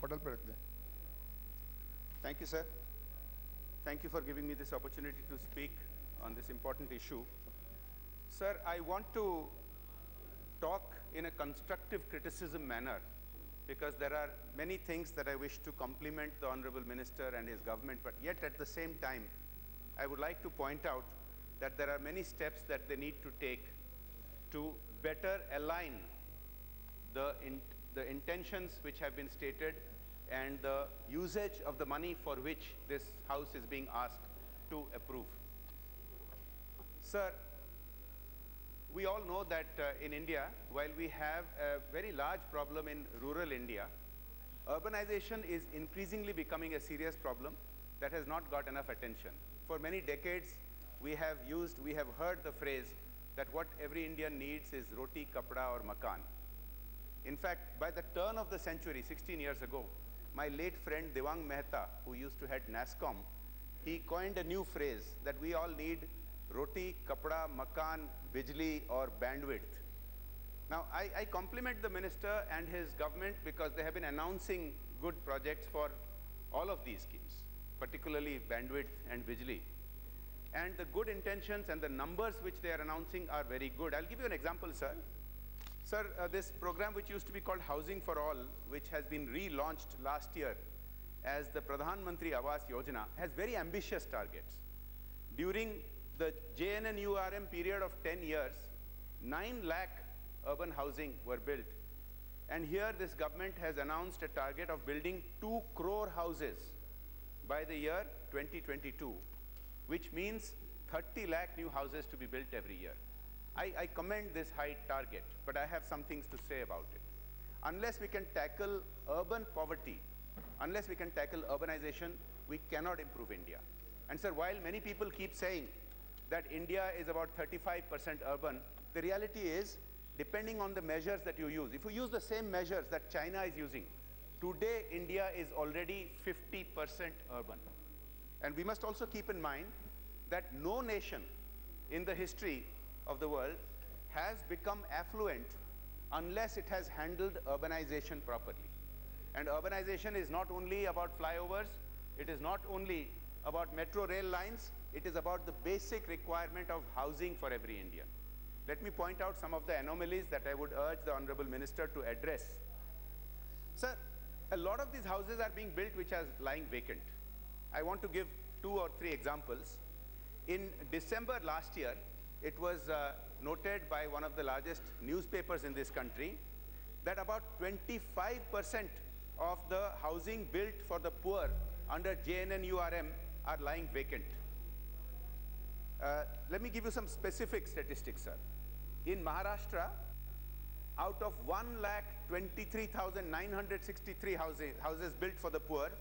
पटल पर रख दें। Thank you, sir. Thank you for giving me this opportunity to speak on this important issue. Sir, I want to talk in a constructive criticism manner because there are many things that I wish to compliment the Honorable Minister and his government, but yet at the same time, I would like to point out that there are many steps that they need to take to better align the intentions which have been stated and the usage of the money for which this House is being asked to approve. Sir, we all know that in India, while we have a very large problem in rural India, urbanization is increasingly becoming a serious problem that has not got enough attention. For many decades, we have heard the phrase that what every Indian needs is roti, kapda or makan. In fact, by the turn of the century, 16 years ago, my late friend Devang Mehta, who used to head NASSCOM, he coined a new phrase that we all need roti, kapda, makan, bijli or bandwidth. Now, I compliment the minister and his government because they have been announcing good projects for all of these schemes, particularly bandwidth and bijli. And the good intentions and the numbers which they are announcing are very good. I'll give you an example, sir. Sir, this program which used to be called Housing for All, which has been relaunched last year as the Pradhan Mantri Awas Yojana, has very ambitious targets. During the JNNURM period of 10 years, 9 lakh urban housing were built. And here this government has announced a target of building 2 crore houses by the year 2022, which means 30 lakh new houses to be built every year. I commend this high target, but I have some things to say about it. Unless we can tackle urban poverty, unless we can tackle urbanization, we cannot improve India. And sir, while many people keep saying that India is about 35% urban, the reality is, depending on the measures that you use, if you use the same measures that China is using, today India is already 50% urban. And we must also keep in mind that no nation in the history of the world has become affluent unless it has handled urbanization properly. And urbanization is not only about flyovers, it is not only about metro rail lines, it is about the basic requirement of housing for every Indian. Let me point out some of the anomalies that I would urge the Honorable Minister to address. Sir, a lot of these houses are being built which are lying vacant. I want to give 2 or 3 examples. In December last year, it was noted by one of the largest newspapers in this country that about 25% of the housing built for the poor under JNNURM are lying vacant. Let me give you some specific statistics, sir. In Maharashtra, out of 1,23,963 houses built for the poor,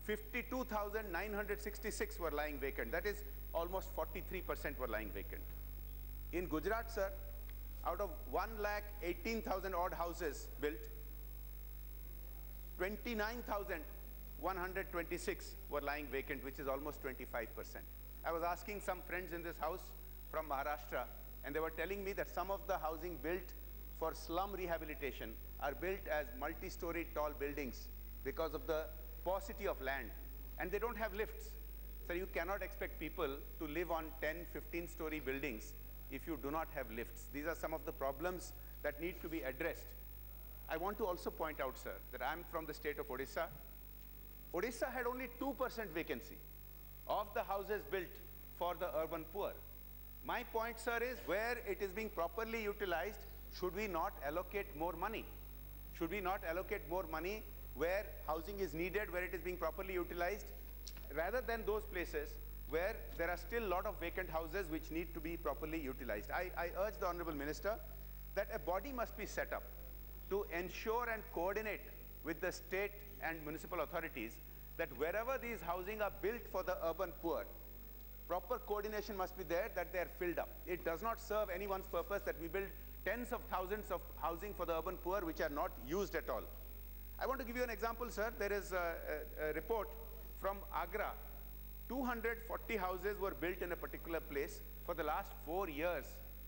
52,966 were lying vacant. That is, almost 43% were lying vacant. In Gujarat, sir, out of 1,18,000 odd houses built, 29,126 were lying vacant, which is almost 25%. I was asking some friends in this house from Maharashtra, and they were telling me that some of the housing built for slum rehabilitation are built as multi-story tall buildings because of the paucity of land, and they don't have lifts. So you cannot expect people to live on 10, 15-story buildings if you do not have lifts. These are some of the problems that need to be addressed. I want to also point out, sir, that I'm from the state of Odisha. Odisha had only 2% vacancy of the houses built for the urban poor. My point, sir, is where it is being properly utilized, should we not allocate more money? Should we not allocate more money where housing is needed, where it is being properly utilized, rather than those places where there are still a lot of vacant houses which need to be properly utilized? I urge the Honorable Minister that a body must be set up to ensure and coordinate with the state and municipal authorities that wherever these housing are built for the urban poor, proper coordination must be there that they are filled up. It does not serve anyone's purpose that we build tens of thousands of housing for the urban poor which are not used at all. I want to give you an example, sir. There is a report from Agra. 240 houses were built in a particular place. For the last 4 years,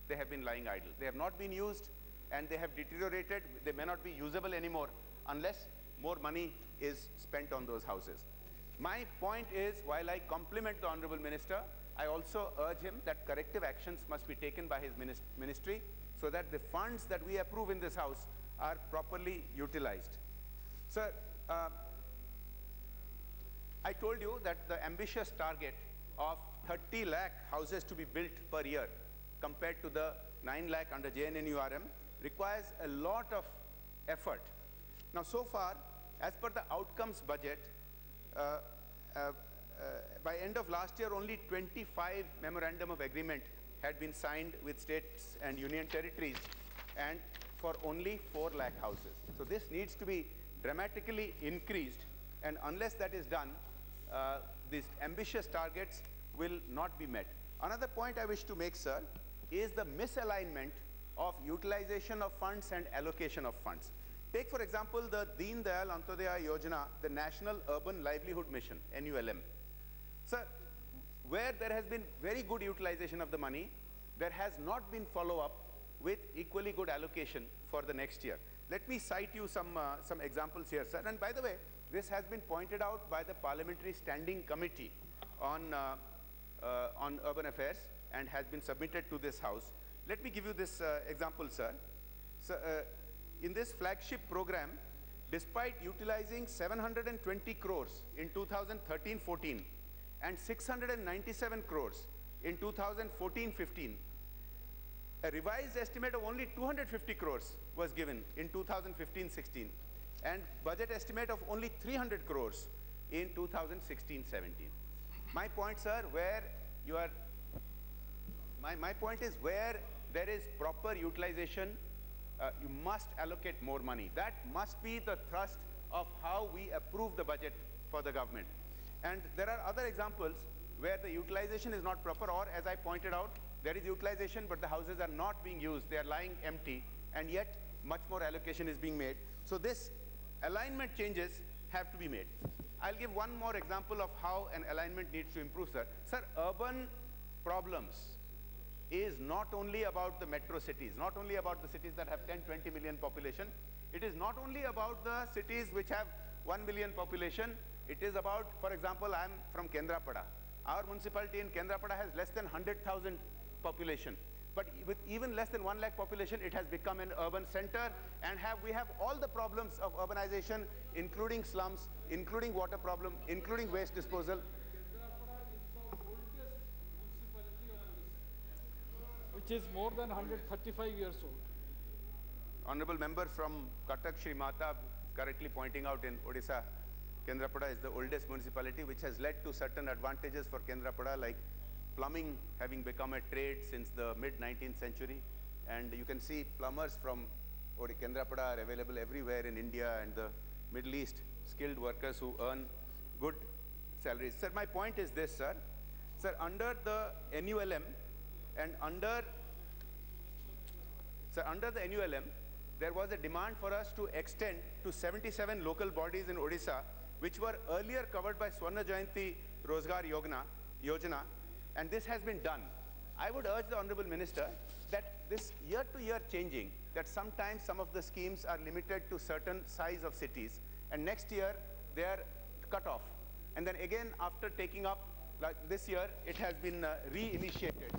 they have been lying idle. They have not been used and they have deteriorated. They may not be usable anymore unless more money is spent on those houses. My point is, while I compliment the Honorable Minister, I also urge him that corrective actions must be taken by his ministry so that the funds that we approve in this house are properly utilized. Sir, I told you that the ambitious target of 30 lakh houses to be built per year compared to the 9 lakh under JNNURM requires a lot of effort. Now, so far, as per the outcomes budget, by end of last year, only 25 memorandum of agreement had been signed with states and union territories, and for only 4 lakh houses. So this needs to be dramatically increased, and unless that is done, these ambitious targets will not be met. Another point I wish to make, sir, is the misalignment of utilization of funds and allocation of funds. Take, for example, the Deen Dayal Antyodaya Yojana, the National Urban Livelihood Mission, NULM. Sir, where there has been very good utilization of the money, there has not been follow-up with equally good allocation for the next year. Let me cite you some examples here, sir. And by the way, this has been pointed out by the Parliamentary Standing Committee on Urban Affairs and has been submitted to this House. Let me give you this example, sir. So, in this flagship program, despite utilizing 720 crores in 2013-14 and 697 crores in 2014-15, a revised estimate of only 250 crores was given in 2015-16 and budget estimate of only 300 crores in 2016-17. My point, sir, my point is where there is proper utilization, you must allocate more money. That must be the thrust of how we approve the budget for the government. And there are other examples where the utilization is not proper, or as I pointed out, there is utilization, but the houses are not being used. They are lying empty, and yet much more allocation is being made. So this alignment changes have to be made. I'll give one more example of how an alignment needs to improve, sir. Sir, urban problems is not only about the metro cities, not only about the cities that have 10-20 million population. It is not only about the cities which have 1 million population. It is about, for example, I'm from Kendrapara. Our municipality in Kendrapara has less than 100,000 population. But with even less than 1 lakh population, it has become an urban center, and we have all the problems of urbanization, including slums, including water problem, including waste disposal. Which is more than 135 years old. Honorable member from Cuttack, Shri Mata, correctly pointing out in Odisha, Kendrapara is the oldest municipality, which has led to certain advantages for Kendrapara, like plumbing having become a trade since the mid-19th century. And you can see plumbers from Kendrapara are available everywhere in India and the Middle East, skilled workers who earn good salaries. Sir, my point is this, sir. Sir, under the NULM, and under the NULM, there was a demand for us to extend to 77 local bodies in Odisha, which were earlier covered by Swarna Jayanti Rozgar Yojana, and this has been done. I would urge the Honorable Minister that this year-to-year changing, that sometimes some of the schemes are limited to certain size of cities, and next year they are cut off. And then again, after taking up, like this year, it has been re-initiated.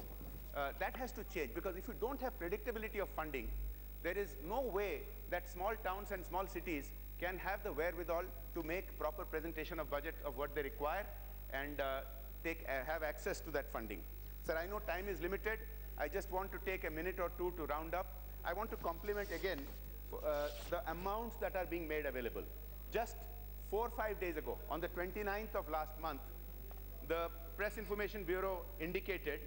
That has to change, because if you don't have predictability of funding, there is no way that small towns and small cities can have the wherewithal to make proper presentation of budget of what they require and have access to that funding. Sir, I know time is limited. I just want to take a minute or two to round up. I want to compliment again the amounts that are being made available. Just 4 or 5 days ago, on the 29th of last month, the Press Information Bureau indicated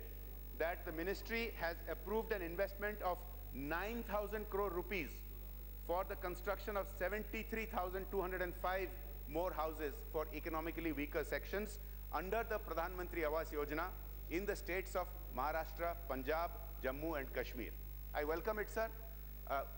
that the ministry has approved an investment of 9,000 crore rupees for the construction of 73,205 more houses for economically weaker sections under the Pradhan Mantri Awas Yojana in the states of Maharashtra, Punjab, Jammu and Kashmir. I welcome it, sir.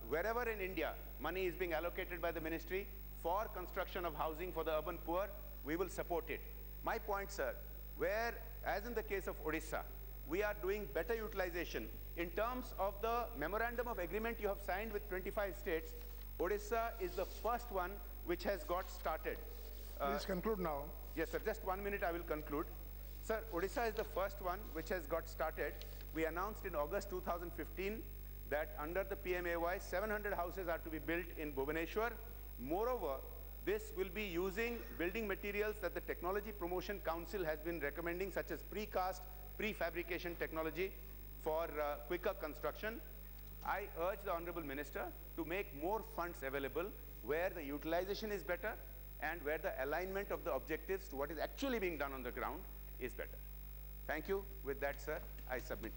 Wherever in India money is being allocated by the ministry for construction of housing for the urban poor, we will support it. My point, sir, where, as in the case of Odisha, we are doing better utilization. In terms of the memorandum of agreement you have signed with 25 states, Odisha is the first one which has got started. Please conclude now. Yes, sir. Just 1 minute, I will conclude. Sir, Odisha is the first one which has got started. We announced in August 2015 that under the PMAY, 700 houses are to be built in Bhubaneswar. Moreover, this will be using building materials that the Technology Promotion Council has been recommending, such as precast, prefabrication technology for quicker construction. I urge the Honorable Minister to make more funds available where the utilization is better and where the alignment of the objectives to what is actually being done on the ground is better. Thank you. With that, sir, I submit.